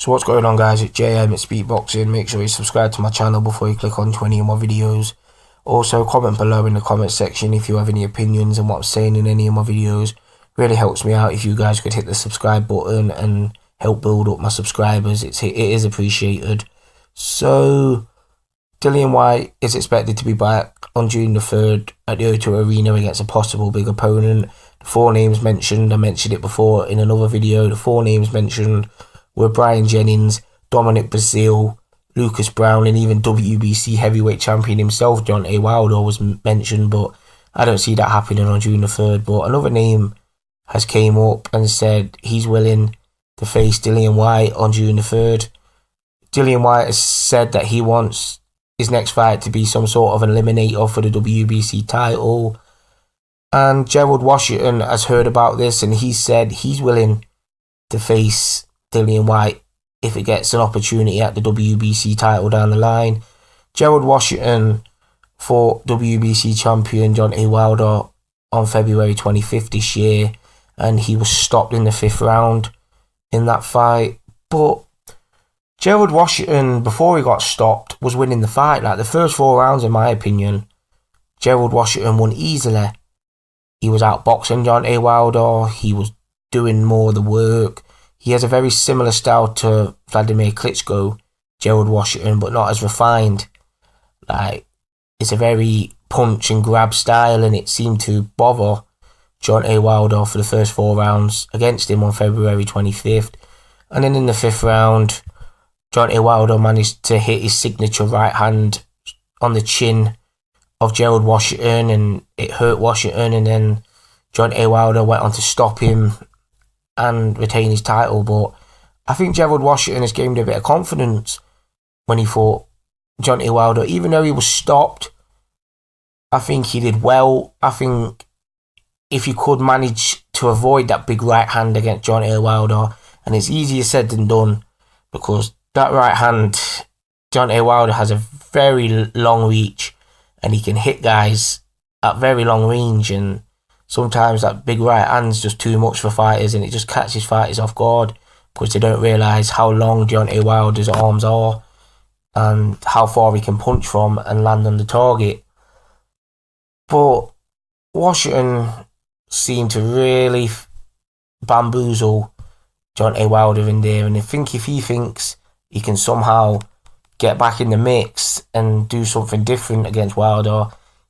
So what's going on, guys? It's JM at Speakboxing. Make sure you subscribe to my channel before you click on 20 more videos. Also, comment below in the comment section if you have any opinions on what I'm saying in any of my videos. Really helps me out if you guys could hit the subscribe button and help build up my subscribers. It is appreciated. So, Dillain Whyte is expected to be back on June the 3rd at the O2 Arena against a possible big opponent. The four names mentioned, I mentioned it before in another video, the four names mentioned were Brian Jennings, Dominic Breazeale, Lucas Brown, and even WBC heavyweight champion himself, Deontay Wilder, was mentioned, but I don't see that happening on June the 3rd. But another name has came up and said he's willing to face Dillain Whyte on June the 3rd. Dillain Whyte has said that he wants his next fight to be some sort of an eliminator for the WBC title. And Gerald Washington has heard about this and he said he's willing to face Dillain Whyte if it gets an opportunity at the WBC title down the line. Gerald Washington fought WBC champion Deontay Wilder on February 25th this year, and he was stopped in the 5th round in that fight. But Gerald Washington, before he got stopped, was winning the fight. Like the first 4 rounds, in my opinion, Gerald Washington won easily. He was outboxing Deontay Wilder. He was doing more of the work. He has a very similar style to Vladimir Klitschko, Gerald Washington, but not as refined. Like, it's a very punch and grab style, and it seemed to bother Deontay Wilder for the first 4 rounds against him on February 25th. And then in the 5th round, Deontay Wilder managed to hit his signature right hand on the chin of Gerald Washington, and it hurt Washington, and then Deontay Wilder went on to stop him and retain his title. But I think Gerald Washington has gained a bit of confidence when he fought Deontay Wilder. Even though he was stopped, I think he did well. I think if you could manage to avoid that big right hand against Deontay Wilder, and it's easier said than done, because that right hand, Deontay Wilder has a very long reach, and he can hit guys at very long range, and sometimes that big right hand's just too much for fighters, and it just catches fighters off guard because they don't realise how long Deontay Wilder's arms are and how far he can punch from and land on the target. But Washington seemed to really bamboozle Deontay Wilder in there, and I think if he thinks he can somehow get back in the mix and do something different against Wilder,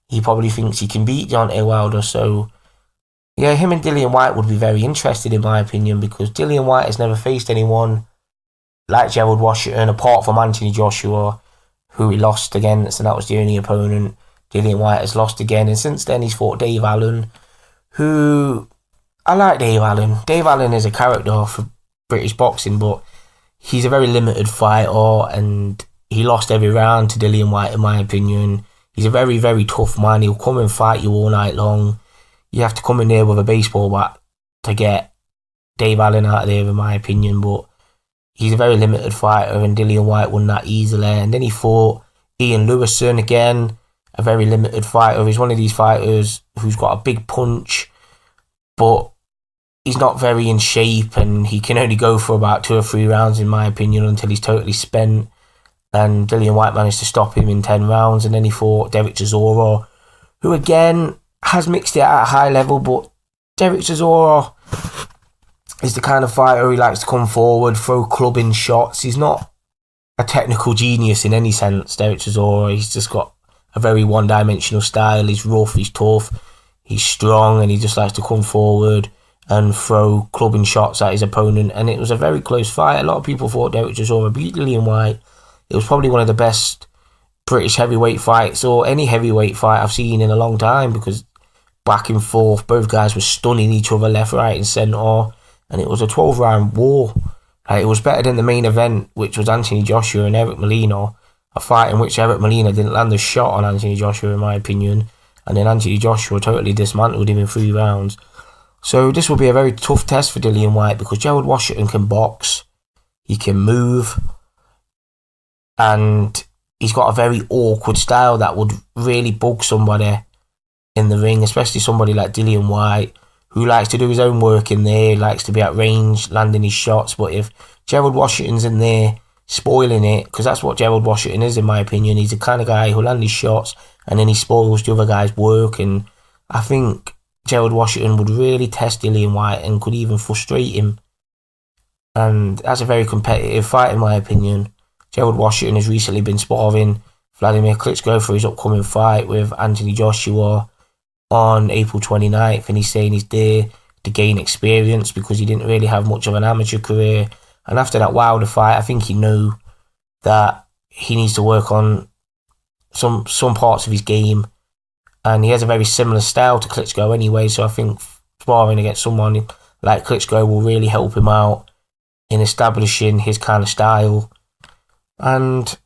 he probably thinks he can beat Deontay Wilder. So yeah, him and Dillain Whyte would be very interested in my opinion, because Dillain Whyte has never faced anyone like Gerald Washington apart from Anthony Joshua, who he lost against, and that was the only opponent. Dillain Whyte has lost again, and since then he's fought Dave Allen, who I like Dave Allen. Dave Allen is a character for British boxing, but he's a very limited fighter, and he lost every round to Dillain Whyte in my opinion. He's a very, very tough man. He'll come and fight you all night long. You have to come in there with a baseball bat to get Dave Allen out of there, in my opinion. But he's a very limited fighter, and Dillain Whyte won that easily. And then he fought Ian Lewison again, a very limited fighter. He's one of these fighters who's got a big punch, but he's not very in shape, and he can only go for about 2 or 3 rounds, in my opinion, until he's totally spent. And Dillain Whyte managed to stop him in 10 rounds. And then he fought Derek Chisora, who again has mixed it at a high level, but Derek Chisora is the kind of fighter who likes to come forward, throw clubbing shots. He's not a technical genius in any sense, Derek Chisora. He's just got a very one-dimensional style. He's rough, he's tough, he's strong, and he just likes to come forward and throw clubbing shots at his opponent. And it was a very close fight. A lot of people thought Derek Chisora beat Dillain Whyte. It was probably one of the best British heavyweight fights, or any heavyweight fight I've seen in a long time, because back and forth, both guys were stunning each other left, right and centre, and it was a 12-round war. It was better than the main event, which was Anthony Joshua and Eric Molina, a fight in which Eric Molina didn't land a shot on Anthony Joshua, in my opinion, and then Anthony Joshua totally dismantled him in 3 rounds. So this will be a very tough test for Dillain Whyte, because Gerald Washington can box, he can move, and he's got a very awkward style that would really bug somebody in the ring, especially somebody like Dillain Whyte, who likes to do his own work in there, likes to be at range, landing his shots. But if Gerald Washington's in there spoiling it, because that's what Gerald Washington is, in my opinion, he's the kind of guy who'll land his shots and then he spoils the other guy's work. And I think Gerald Washington would really test Dillian Whyte and could even frustrate him. And that's a very competitive fight, in my opinion. Gerald Washington has recently been sparring Vladimir Klitschko for his upcoming fight with Anthony Joshua on April 29th, and he's saying he's there to gain experience because he didn't really have much of an amateur career. And after that Wilder fight, I think he knew that he needs to work on some parts of his game, and he has a very similar style to Klitschko anyway, so I think sparring against someone like Klitschko will really help him out in establishing his kind of style. And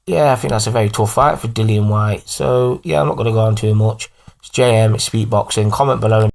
yeah, I think that's a very tough fight for Dillian Whyte. So yeah, I'm not going to go on too much. It's JM, it's Speakboxing. Comment below.